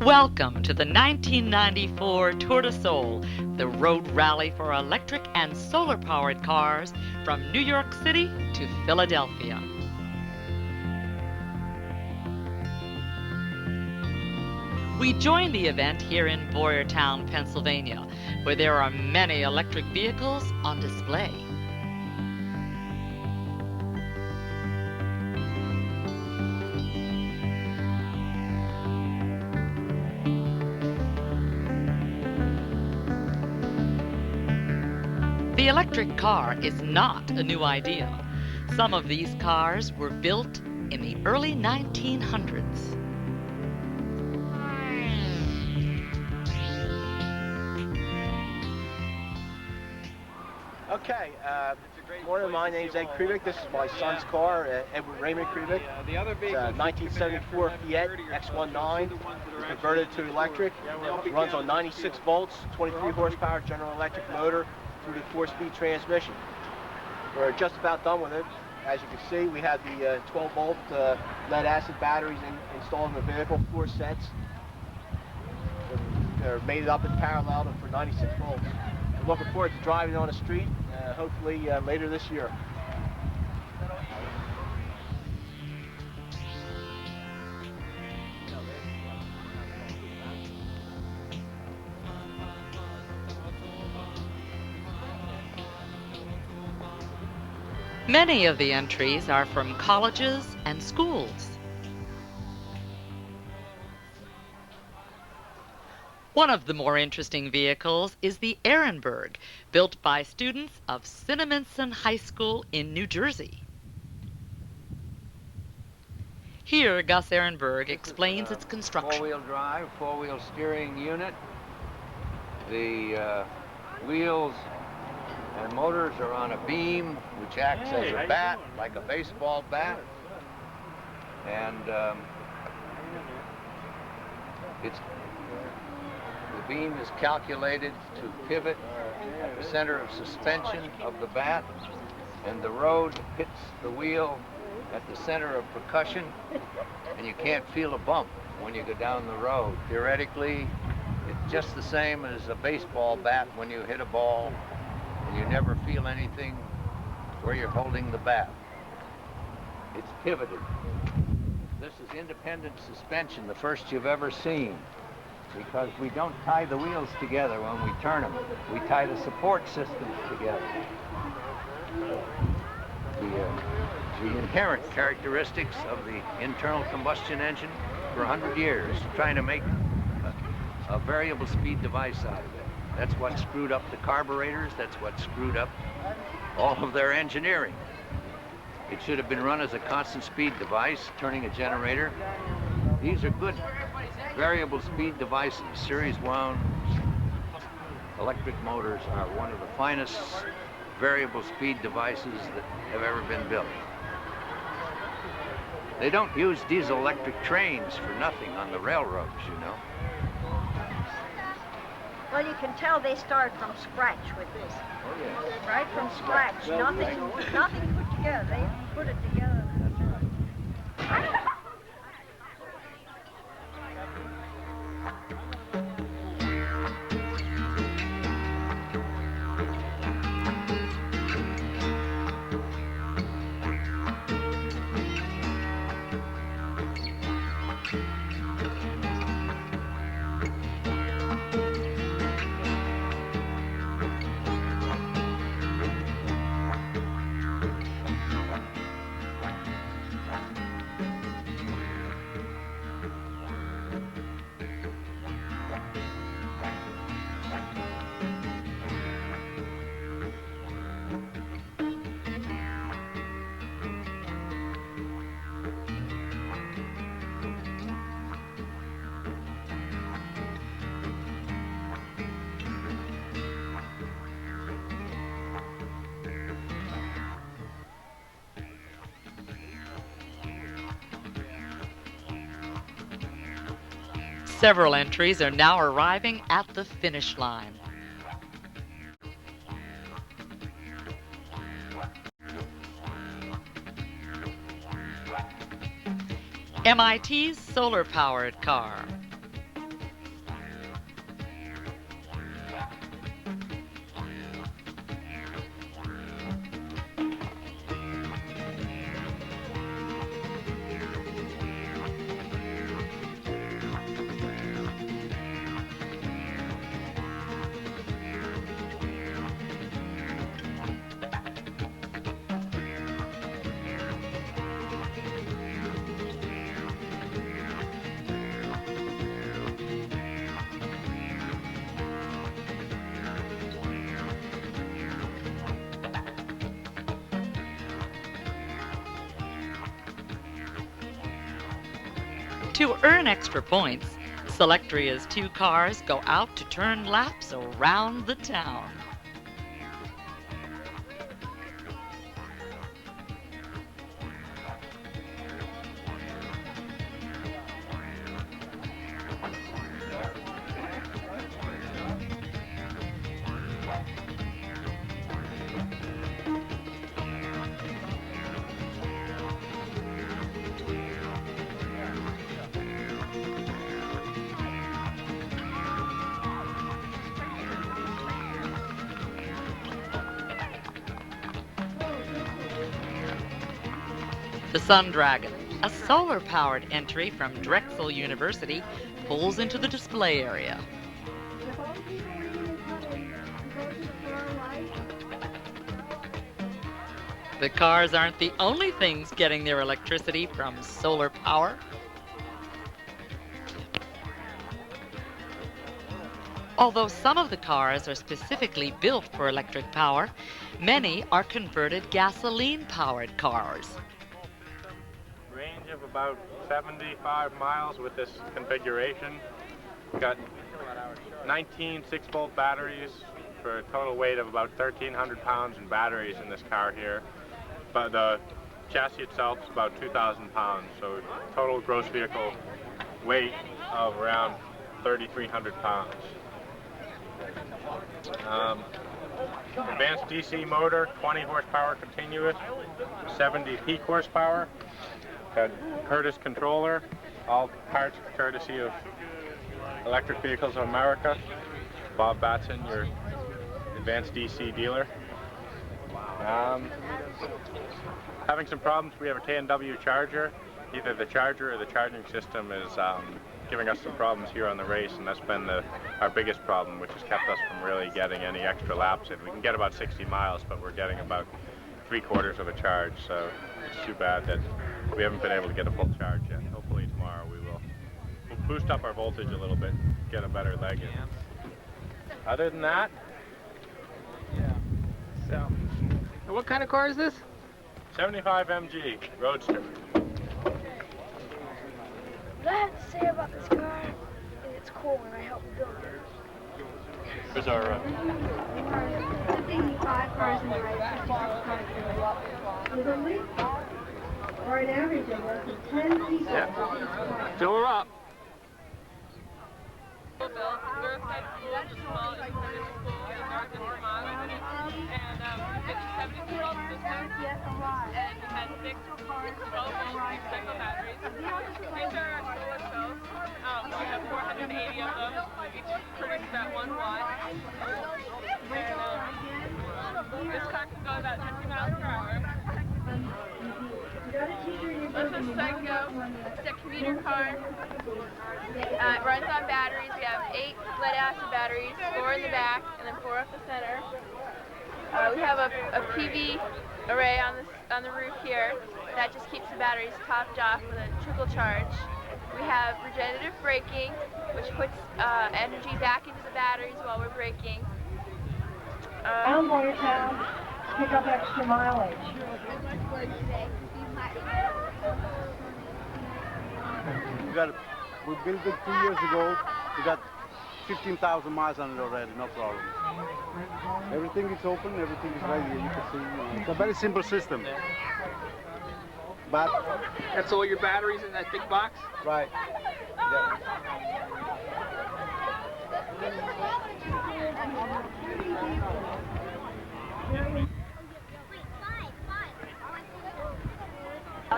Welcome to the 1994 Tour de Seoul, the road rally for electric and solar-powered cars from New York City to Philadelphia. We join the event here in Boyertown, Pennsylvania, where there are many electric vehicles on display. The electric car is not a new idea. Some of these cars were built in the early 1900s. Okay, morning. My name's Ed Krivik. This is my son's car, Edward Raymond Krivik. It's a 1974 Fiat X19. It's converted to electric. It runs on 96 volts, 23 horsepower General Electric motor through the 4-speed transmission. We're just about done with it. As you can see, we have the 12-volt lead-acid batteries installed in the vehicle, 4 sets. They're made up in parallel for 96 volts. I'm looking forward to driving on the street, hopefully later this year. Many of the entries are from colleges and schools. One of the more interesting vehicles is the Ehrenberg, built by students of Cinnaminson High School in New Jersey. Here, Gus Ehrenberg explains its construction. Four-wheel drive, four-wheel steering unit. The wheels and motors are on a beam which acts as a bat, like a baseball bat. And the beam is calculated to pivot at the center of suspension of the bat, and the road hits the wheel at the center of percussion, and you can't feel a bump when you go down the road. Theoretically, it's just the same as a baseball bat when you hit a ball, and you never feel anything where you're holding the bat. It's pivoted. This is independent suspension, the first you've ever seen, because we don't tie the wheels together when we turn them. We tie the support systems together. The inherent characteristics of the internal combustion engine for 100 years, trying to make a variable speed device out of it. That's what screwed up the carburetors. That's what screwed up all of their engineering. It should have been run as a constant speed device, turning a generator. These are good variable speed devices. Series wound electric motors are one of the finest variable speed devices that have ever been built. They don't use diesel electric trains for nothing on the railroads, you know. Well, you can tell they start from scratch with this. Oh, yes. Right from scratch. Nothing put together. They put it together. Several entries are now arriving at the finish line. MIT's solar-powered car. To earn extra points, Selectria's 2 cars go out to turn laps around the town. The Sun Dragon, a solar-powered entry from Drexel University, pulls into the display area. The cars aren't the only things getting their electricity from solar power. Although some of the cars are specifically built for electric power, many are converted gasoline-powered cars. Range of about 75 miles with this configuration. Got 19 6-volt batteries for a total weight of about 1,300 pounds in batteries in this car here. But the chassis itself is about 2,000 pounds, so total gross vehicle weight of around 3,300 pounds. Advanced DC motor, 20 horsepower continuous, 70 peak horsepower. Got Curtis controller, all parts courtesy of Electric Vehicles of America. Bob Batson, your advanced DC dealer. Having some problems. We have a K&W charger. Either the charger or the charging system is giving us some problems here on the race, and that's been our biggest problem, which has kept us from really getting any extra laps in. We can get about 60 miles, but we're getting about 3/4 of a charge, so it's too bad that we haven't been able to get a full charge yet. Hopefully tomorrow we will. We'll boost up our voltage a little bit, get a better leg in. Other than that, So, and what kind of car is this? 75 MG Roadster. What I have to say about this car is it's cool and I helped build it. Here's our 85 cars in the race. With a lead or an average of less than 10 people. Fill her up. We have 480 of them. Each produce about 1 watt. And this car can go about 50 miles per hour. This is Psycho. It's a commuter car. It runs on batteries. We have 8 lead acid batteries, 4 in the back, and then 4 up the center. We have a PV array on the roof here. That just keeps the batteries topped off with a trickle charge. We have regenerative braking, which puts energy back into the batteries while we're braking. Down Boyertown, pick up extra mileage. We built it 2 years ago. We got 15,000 miles on it already, no problem. Everything is open, everything is right here. You can see. It's a very simple system. But That's all your batteries in that big box? right. Yeah.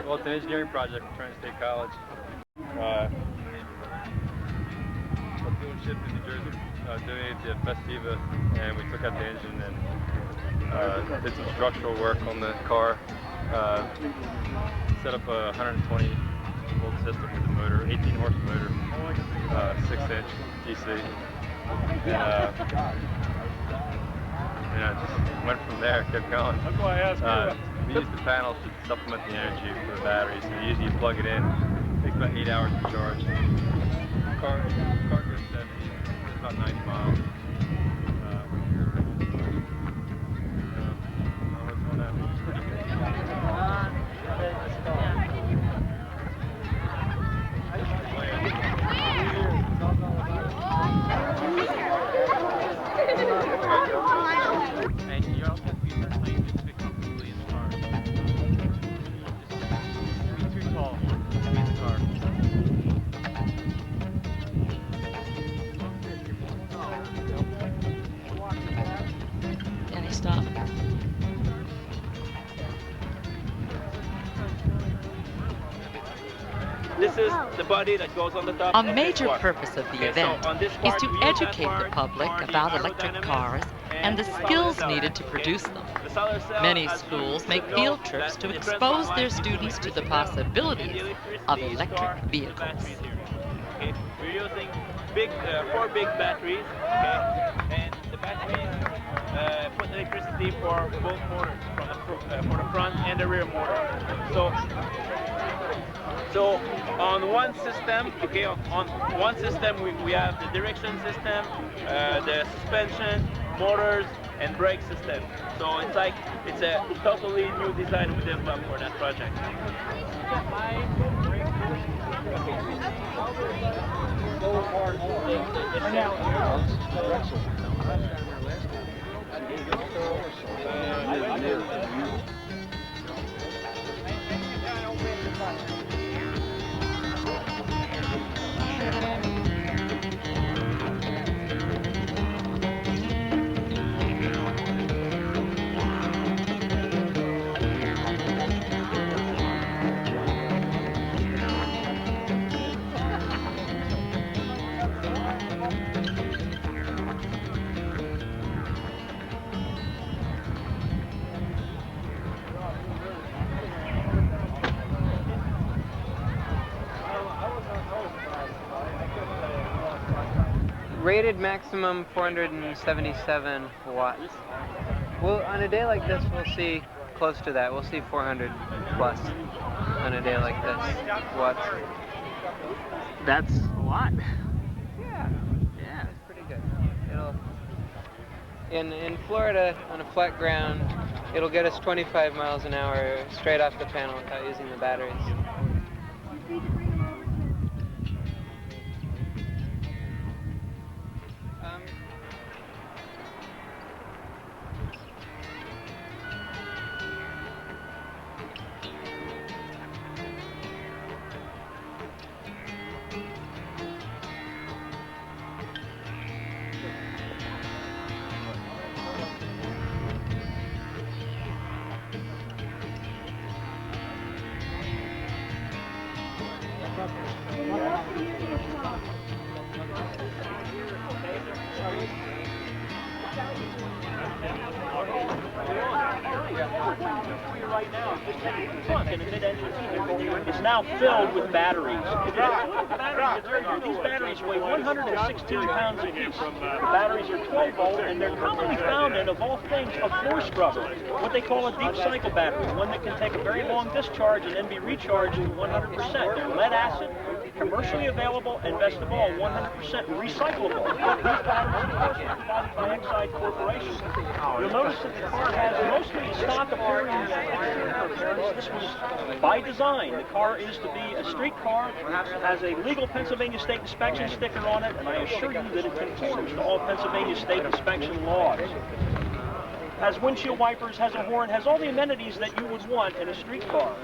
Well, it's an engineering project from Trent State College. A dealership in New Jersey donated to Festiva, and we took out the engine and did some structural work on the car. Set up a 120 volt system with the motor, 18 horse motor, 6-inch DC. And just went from there, kept going. That's why I asked you. We use the panels to supplement the energy for the batteries. So usually you plug it in, it takes about 8 hours to charge. Car goes 70, it's about 90 miles. stuff. This is the body that goes on the top. A major purpose of the event is to educate the public about electric cars and the skills needed to produce them. Many schools make field trips to expose their students to the possibilities of electric vehicles. Okay, we're using four big batteries, okay, and the batteries put electricity for both motors, for the front and the rear motor. So on one system, okay, on one system we have the direction system, the suspension, motors, and brake system. So it's a totally new design we developed for that project. Rated maximum 477 watts. Well, on a day like this, we'll see close to that. We'll see 400 plus on a day like this watts. That's a lot. Yeah, it's pretty good. In Florida, on a flat ground, it'll get us 25 miles an hour straight off the panel without using the batteries. It's now filled with batteries. These batteries weigh 116 pounds apiece. The batteries are 12 volt, and they're commonly found in, of all things, a floor scrubber, what they call a deep cycle battery, one that can take a very long discharge and then be recharged to 100%. They're lead acid, commercially available, and best of all, 100% recyclable. These batteries are provided by Exide Corporation. You'll notice that the car has mostly stock appearing exterior appearance. This was by design. The car is to be a street car, has a legal Pennsylvania State inspection sticker on it, and I assure you that it conforms to all Pennsylvania State inspection laws. Has windshield wipers, has a horn, has all the amenities that you would want in a street car.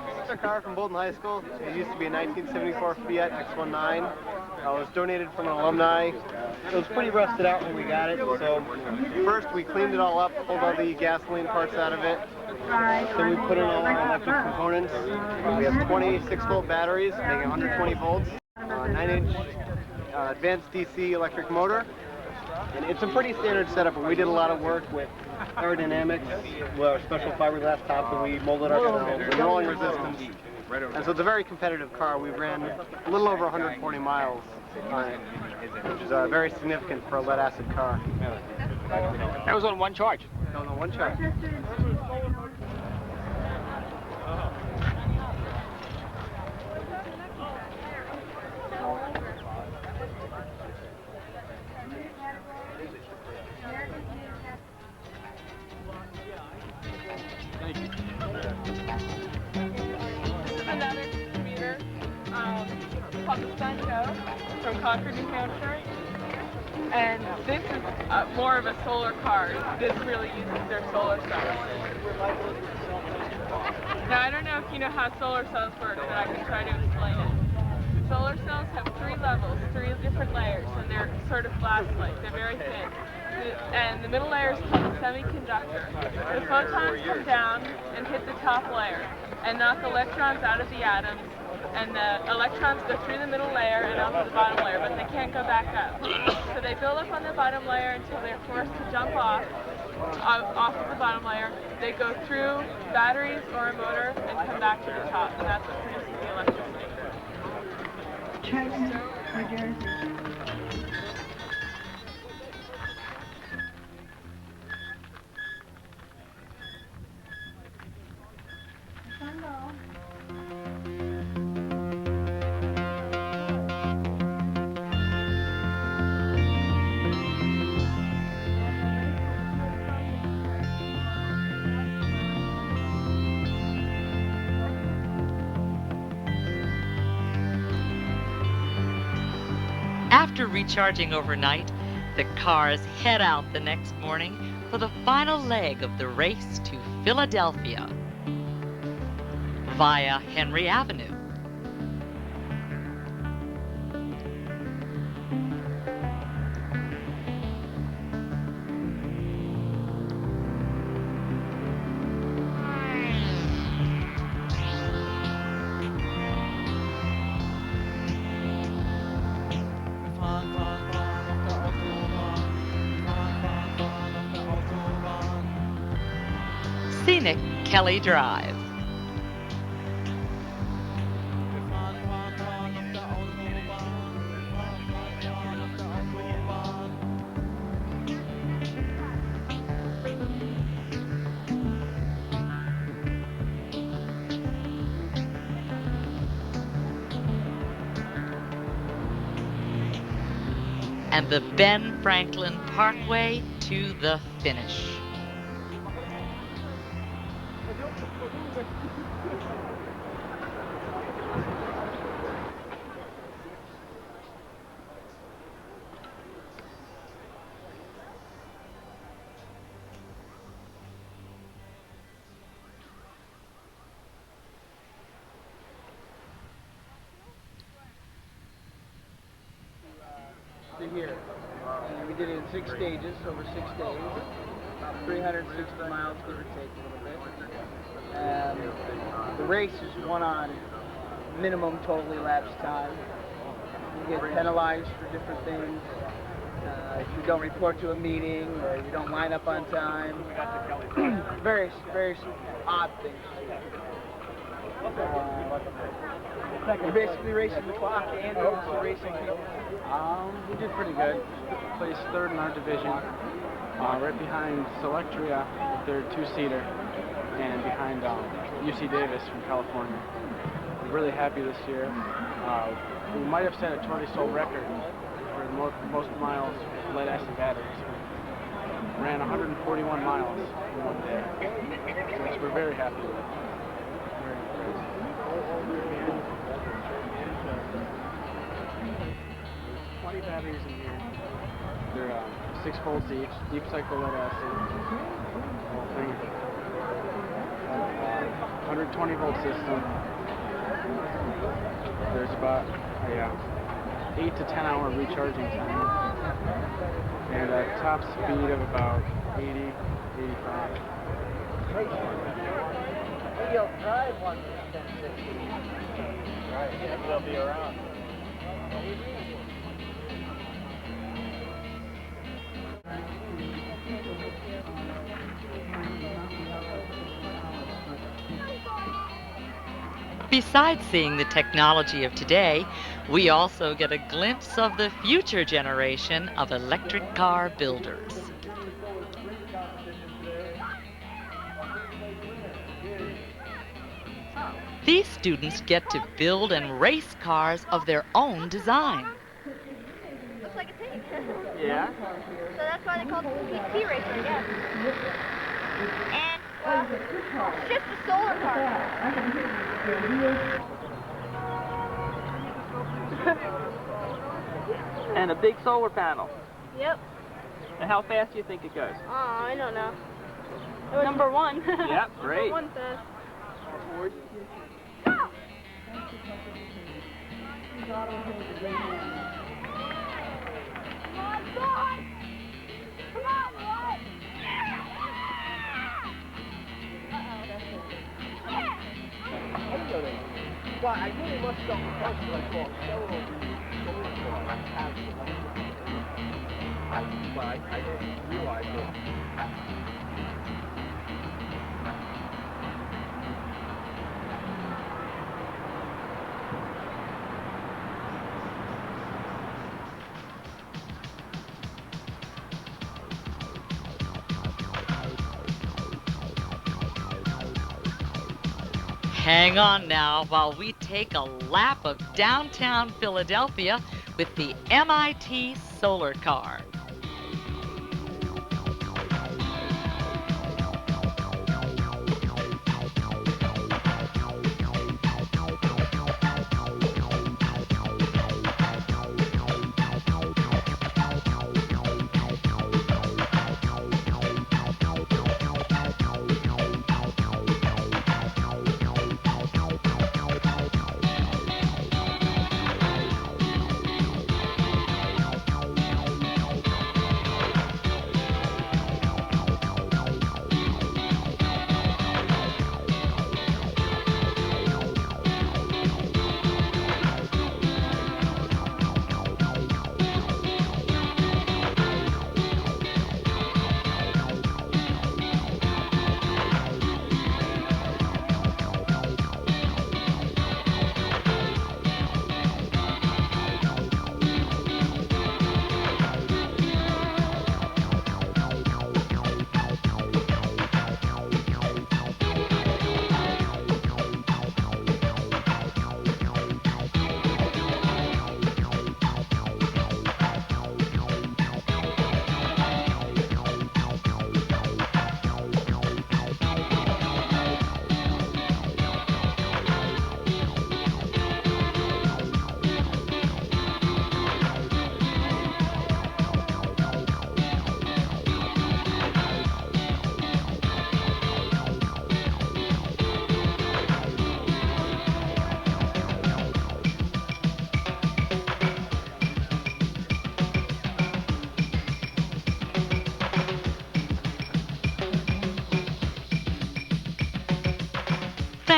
This is a car from Bolton High School. It used to be a 1974 Fiat X19. It was donated from an alumni. It was pretty rusted out when we got it, so first we cleaned it all up, pulled all the gasoline parts out of it. Then we put in all our electric components. We have 26-volt batteries, making 120 volts, 9-inch advanced DC electric motor. And it's a pretty standard setup, but we did a lot of work with aerodynamics, with our special fiberglass top that we molded ourselves, and rolling resistance. And so it's a very competitive car. We ran a little over 140 miles on it, which is very significant for a lead acid car. That was on one charge. That was on one charge. From Concord, New Hampshire, and this is more of a solar car. This really uses their solar cells. Now, I don't know if you know how solar cells work, but I can try to explain it. Solar cells have 3 levels, 3 different layers, and they're sort of glass-like. They're very thin. And the middle layer is called a semiconductor. The photons come down and hit the top layer and knock electrons out of the atoms, and the electrons go through the middle layer and out to the bottom layer, but they can't go back up. So they build up on the bottom layer until they're forced to jump off of the bottom layer. They go through batteries or a motor and come back to the top, and that's what produces the electricity. Trenton, New Jersey. After recharging overnight, the cars head out the next morning for the final leg of the race to Philadelphia via Henry Avenue. Scenic Kelly Drive. And the Ben Franklin Parkway to the finish. To here. And we did it in 6 stages, over 6 days. About 360 miles, give or take a little bit. The race is won on minimum total elapsed time. You get penalized for different things. If you don't report to a meeting or you don't line up on time. various odd things. You're basically racing the clock and also racing people. We did pretty good. Placed third in our division, right behind Selectria, their two-seater, and behind UC Davis from California. I'm really happy this year. We might have set a Tour de Sol record for the most miles with lead-acid batteries. Ran 141 miles in one day, which we're very happy with. Very impressed. 20 batteries in here. They're 6 volts each, deep cycle lead acid, whole thing. 120 volt system. There's about 8 to 10 hour recharging time, and a top speed of about 80, 85. You'll drive one for 10, 60. Right, yeah, they'll be around. Besides seeing the technology of today, we also get a glimpse of the future generation of electric car builders. These students get to build and race cars of their own design. Looks like a tank. Yeah? So that's why they call it the PT racer, I guess. And, well, it's just a solar car. And a big solar panel. Yep. And how fast do you think it goes? Oh, I don't know. Number one. Yep, great. Number one fast. why I really must start with first what I call several solar cars. I didn't realize it. Hang on now while we take a lap of downtown Philadelphia with the MIT Solar Car.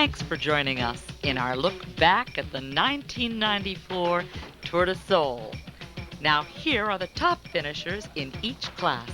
Thanks for joining us in our look back at the 1994 Tour de Seoul. Now here are the top finishers in each class.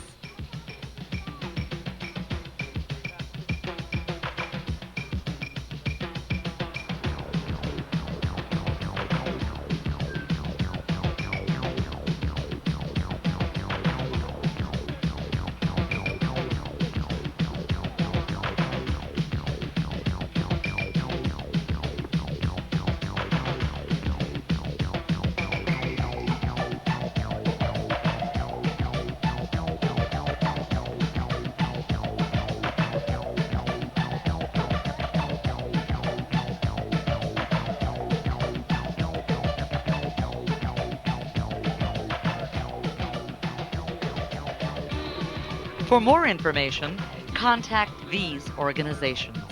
For more information, contact these organizations.